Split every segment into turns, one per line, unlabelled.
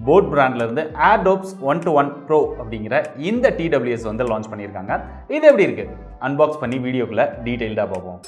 boAt பிராண்ட்ல இருந்து AirDops 1-to-1 Pro அப்படிங்கிற இந்த TWS வந்து லான்ச் பண்ணியிருக்காங்க. இது எப்படி இருக்கு? அன்பாக்ஸ் பண்ணி வீடியோக்குள்ள டீடைல்டா பார்ப்போம்.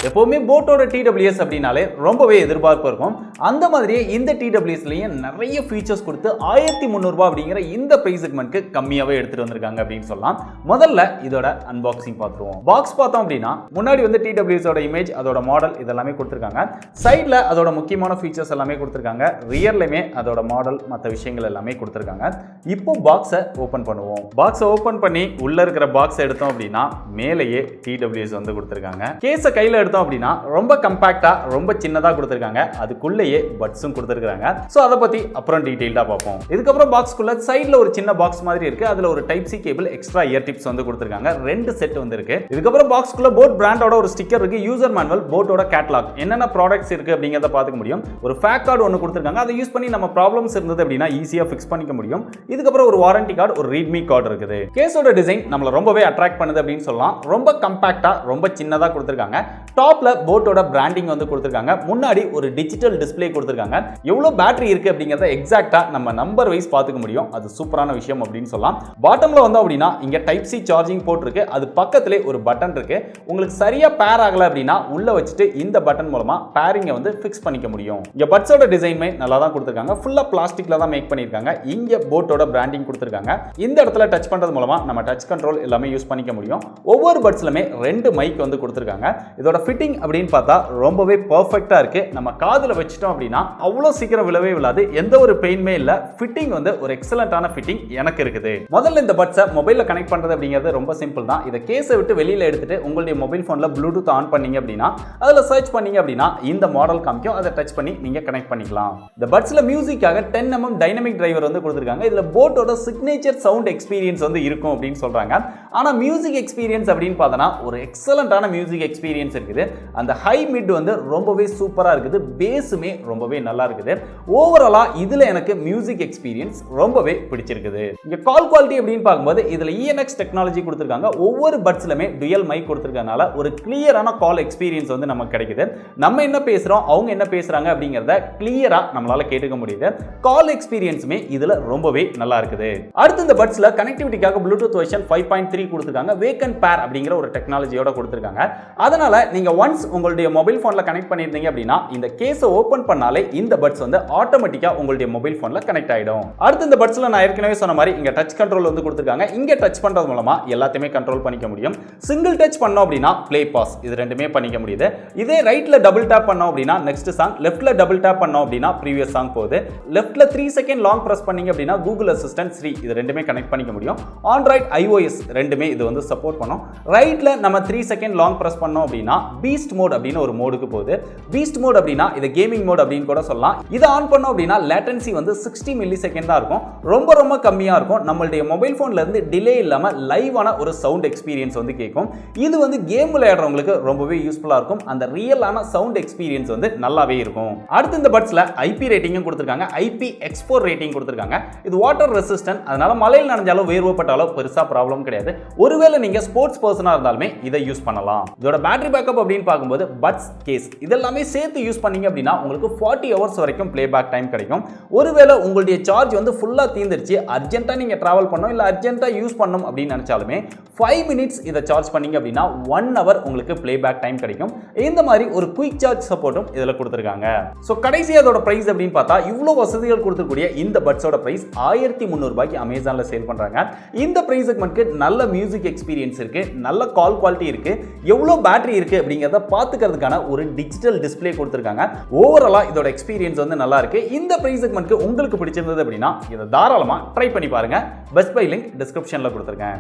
எப்பவுமே போட்டோட TWS அப்படினாலே ரொம்பவே எதிர்பார்ப்பு இருக்கும். அந்த மாதிரியே இந்த TWSலயும் நிறைய ஃபீச்சர்ஸ் கொடுத்து 1300 ரூபாய் அப்படிங்கிற இந்த பிரைஸ் செக்மெண்ட்க்கு கம்மியாவே எடுத்துட்டு வந்திருக்காங்க அப்படின்னு சொல்லலாம். முதல்ல இதோட அன்பாக்சிங் பார்த்துருவோம். பாக்ஸ் பார்த்தோம் அப்படின்னா முன்னாடி வந்து TWSோட இமேஜ், அதோட மாடல் இதெல்லாமே கொடுத்துருக்காங்க. சைடில் அதோட முக்கியமான ஃபீச்சர்ஸ் எல்லாமே கொடுத்துருக்காங்க. ரியர்லையுமே அதோட மாடல் மற்ற விஷயங்கள் எல்லாமே கொடுத்துருக்காங்க. இப்போ பாக்ஸை ஓப்பன் பண்ணுவோம். பாக்ஸை ஓப்பன் பண்ணி உள்ள இருக்கிற பாக்ஸ் எடுத்தோம் அப்படின்னா மேலேயே TWS வந்து கொடுத்துருக்காங்க. கேஸை கையில் அப்படினா ரொம்ப கம்பாக்ட்டா ரொம்ப சின்னதா கொடுத்திருக்காங்க. அதுக்குள்ளேயே பட்ஸும் கொடுத்திருக்காங்க. சோ அத பத்தி அப்புறம் டீடைலா பார்ப்போம். இதுக்கு அப்புறம் பாக்ஸ்க்குள்ள சைடுல ஒரு சின்ன பாக்ஸ் மாதிரி இருக்கு. அதுல ஒரு type C cable, extra year tips வந்து கொடுத்திருக்காங்க. ரெண்டு செட் வந்து இருக்கு. இதுக்கு அப்புறம் பாக்ஸ்க்குள்ள boAt பிராண்டோட ஒரு ஸ்டிக்கர் இருக்கு. யூசர் மேனுவல், boAtோட கேட்டலாக், என்னென்ன ப்ராடக்ட்ஸ் இருக்கு அப்படிங்கறத பாத்துக்க முடியும். ஒரு ஃபேக் கார்டு ஒன்னு கொடுத்திருக்காங்க. அதை யூஸ் பண்ணி நம்ம ப்ராப்ளம்ஸ் இருந்தது அப்படினா ஈஸியா ஃபிக்ஸ் பண்ணிக்க முடியும். இதுக்கு அப்புறம் ஒரு வாரண்டி கார்டு, ஒரு ரீட்மி கார்டு இருக்குது. கேஸோட டிசைன் நம்மள ரொம்பவே அட்ராக்ட் பண்ணுது அப்படின்னு சொல்லலாம். ரொம்ப கம்பாக்ட்டா ரொம்ப சின்னதா கொடுத்திருக்காங்க. டாப்ல boAtோட பிராண்டிங் வந்து கொடுத்திருக்காங்க. முன்னாடி ஒரு டிஜிட்டல் டிஸ்ப்ளே கொடுத்திருக்காங்க. எவ்வளவு பேட்டரி இருக்கு அப்படிங்கறத எக்ஸாக்ட்டா நம்ம நம்பர் வைஸ் பாத்துக்க முடியும். அது சூப்பரான விஷயம் அப்படின்னு சொல்லலாம். பாட்டம்ல வந்து அப்படினா இங்க டைப் சி சார்ஜிங் போர்ட் இருக்கு. அது பக்கத்திலே ஒரு பட்டன் இருக்கு. உங்களுக்கு சரியா பேர் ஆகல அப்படினா உள்ள வச்சிட்டு இந்த பட்டன் மூலமா பேரிங்க வந்து ஃபிக்ஸ் பண்ணிக்க முடியும். இங்க பட்ஸோட டிசைன்மே நல்லா தான் கொடுத்திருக்காங்க. ஃபுல்லா பிளாஸ்டிக்ல தான் மேக் பண்ணிருக்காங்க. இங்க boAtோட பிராண்டிங் கொடுத்திருக்காங்க. இந்த இடத்துல டச் பண்றது மூலமா நம்ம டச் கண்ட்ரோல் எல்லாமே யூஸ் பண்ணிக்க முடியும். ஒவ்வொரு பட்ஸ்லமே ரெண்டு மைக் வந்து கொடுத்திருக்காங்க. இதோட ஃபிட்டிங் அப்படின்னு பார்த்தா ரொம்பவே பெர்ஃபெக்ட்டா இருக்கு. நம்ம காதுல வச்சிட்டோம் அப்படினா அவ்வளவு சீக்கிரம் விழவே விழாது. எந்த ஒரு பெயின்மே இல்ல. ஃபிட்டிங் வந்து ஒரு எக்ஸலென்ட்டான ஃபிட்டிங் எனக்கு இருக்குது. முதல்ல இந்த பட்ஸை மொபைல்ல கனெக்ட் பண்றது அப்படிங்கிறது ரொம்ப சிம்பிள் தான். இத கேஸை விட்டு வெளியில எடுத்துட்டு உங்களுடைய மொபைல் போன்ல ப்ளூடூத் ஆன் பண்ணீங்க அப்படினா அதுல சர்ச் பண்ணீங்க அப்படினா இந்த மாடல் காமிக்கும். அதை டச் பண்ணி நீங்க கனெக்ட் பண்ணிக்கலாம். இந்த பட்ஸ்ல மியூசிக்காக 10mm டைனமிக் டிரைவர் வந்து கொடுத்திருக்காங்க. இதுல boAtோட சிக்னேச்சர் சவுண்ட் எக்ஸ்பீரியன்ஸ் வந்து இருக்கும் அப்படின்னு சொல்றாங்க. ஆனா மியூசிக் எக்ஸ்பீரியன்ஸ் அப்படின்னு பார்த்தனா ஒரு எக்ஸலென்ட்டான மியூசிக் எக்ஸ்பீரியன்ஸ் இருக்குது. அந்த ஹை மிட் வந்து ரொம்பவே சூப்பரா இருக்குது. பேஸுமே ரொம்பவே நல்லா இருக்குது. ஓவராலா இதுல எனக்கு மியூசிக் எக்ஸ்பீரியன்ஸ் ரொம்பவே பிடிச்சிருக்குது. இங்க கால் குவாலிட்டி அப்படின்னு பார்க்கும்போது இதுல ENX டெக்னாலஜி கொடுத்திருக்காங்க. ஒவ்வொரு பட்ஸ்லமே டுயல் மைக் கொடுத்திருக்கனால ஒரு கிளியரான கால் எக்ஸ்பீரியன்ஸ் வந்து நமக்கு கிடைக்குது. நம்ம என்ன பேசுறோம், அவங்க என்ன பேசுறாங்க அப்படிங்கறத கிளியரா நம்மளால கேட்டுக்க முடியுது. கால் எக்ஸ்பீரியன்ஸுமே இதுல ரொம்பவே நல்லா இருக்குது. அடுத்து இந்த பட்ஸ்ல கனெக்டிவிட்டிக்காக ப்ளூடூத் வெர்ஷன் 5.3 கொடுத்திருக்காங்க. வேக் அண்ட் பேர் அப்படிங்கிற ஒரு டெக்னாலஜியோட கொடுத்திருக்காங்க. அதனால நீங்க ஒன்ஸ் உங்களுடைய மொபைல் போன்ல கனெக்ட் பண்ணிருந்தீங்க அப்படினா இந்த கேஸை ஓபன் பண்ணாலே இந்த பட்ஸ் வந்து ஆட்டோமேட்டிக்கா உங்களுடைய மொபைல் போன்ல கனெக்ட் ஆயிடும். அடுத்து இந்த பட்ஸ்ல நான் ஏற்கனவே சொன்ன மாதிரி இங்க டச் கண்ட்ரோல் வந்து கொடுத்திருக்காங்க. இங்க டச் பண்றது மூலமா எல்லாத்தையுமே கண்ட்ரோல் பண்ணிக்க முடியும். சிங்கிள் டச் பண்ணோம் அப்படினா ப்ளே பாஸ் இது ரெண்டுமே பண்ணிக்க முடியுது. இதே ரைட்ல டபுள் டேப் பண்ணோம் அப்படினா நெக்ஸ்ட் சாங், லெஃப்ட்ல டபுள் டேப் பண்ணோம் அப்படினா ப்ரீவியஸ் சாங் போகுது. லெஃப்ட்ல 3 செகண்ட் லாங் பிரஸ் பண்ணீங்க அப்படினா கூகுள் அசிஸ்டன்ட் Siri இது ரெண்டுமே கனெக்ட் பண்ணிக்க முடியும். ஆண்ட்ராய்ட் iOS ரெண்டுமே இது வந்து சப்போர்ட் பண்ணும். ரைட்ல நம்ம 3 செகண்ட் லாங் பிரஸ் பண்ணோம் அப்படினா பீஸ்ட் மோட் அப்படின்னு ஒரு மோடுக்கு போகுது. பீஸ்ட் மோட் அப்படினா இது கேமிங் மோட் அப்படின்னு கூட சொல்லலாம். இத ஆன் பண்ணோம் அப்படினா லேட்டன்சி வந்து 60 மில்லி செகண்ட் தான் இருக்கும். ரொம்ப கம்மியா இருக்கும். நம்மளுடைய மொபைல் போன்ல இருந்து டிலே இல்லாம லைவான ஒரு சவுண்ட் எக்ஸ்பீரியன்ஸ் வந்து கேட்கும். இது வந்து கேம் விளையாடுறவங்களுக்கு ரொம்பவே யூஸ்ஃபுல்லா இருக்கும். அந்த ரியலான சவுண்ட் எக்ஸ்பீரியன்ஸ் வந்து நல்லாவே இருக்கும். அடுத்து இந்த பட்ஸ்ல IP ரேட்டிங்கும் கொடுத்திருக்காங்க. IPX4 ரேட்டிங் கொடுத்திருக்காங்க. இது வாட்டர் ரெசிஸ்டன்ட். அதனால மழையில் நனைஞ்சாலோ வேர்வைப்பட்டாலோ பெருசா ப்ராப்ளம் கிடையாது. ஒருவேளை நீங்க ஸ்போர்ட்ஸ் பர்சனா இருந்தாலுமே இதை யூஸ் பண்ணலாம். இதோட பேட்டரி பேக்கப் அப்படின்னு பார்க்கும்போது பட்ஸ் கேஸ் இதெல்லாமே சேர்த்து யூஸ் பண்ணீங்க அப்படினா உங்களுக்கு 40 hours வரைக்கும் ப்ளேபேக் டைம் கிடைக்கும். ஒருவேளை உங்களுடைய சார்ஜ் வந்து ஃபுல்லா தீந்துருச்சு, அர்ஜென்ட்டா நீங்க டிராவல் பண்ணணும் இல்ல அர்ஜென்ட்டா யூஸ் பண்ணணும் அப்படின்னு நினைச்சாலுமே 5 minutes இத சார்ஜ் பண்ணீங்க அப்படினா 1 hour உங்களுக்கு ப்ளேபேக் டைம் கிடைக்கும். இந்த மாதிரி ஒரு குயிக் சார்ஜ் சப்போர்ட்டும் இதல கொடுத்திருக்காங்க. சோ கடைசி அதோட பிரைஸ் அப்படின்னு பார்த்தா இவ்ளோ வசதிகள் கொடுக்கக்கூடிய இந்த பட்ஸோட பிரைஸ் 1300 ரூபாய்க்கு அமேசான்ல சேல் பண்றாங்க. இந்த பிரைஸ் செக்மெண்ட்க்கு நல்ல மியூசிக் எக்ஸ்பீரியன்ஸ் இருக்கு, நல்ல கால் குவாலிட்டி இருக்கு, எவ்வளவு பேட்டரி இருக்கு அப்படிங்கறத பாத்துக்கிறதுக்கான ஒரு டிஜிட்டல் டிஸ்ப்ளே கொடுத்திருக்காங்க. ஓவராலா இதோட எக்ஸ்பீரியன்ஸ் வந்து நல்லா இருக்கு. இந்த பிரைஸ் செக்மெண்ட்க்கு உங்களுக்கு பிடிச்சிருந்தது அப்படினா இத தாராளமா ட்ரை பண்ணி பாருங்க. பெஸ்ட் பை லிங்க் டிஸ்கிரிப்ஷன்ல கொடுத்திருக்கேன்.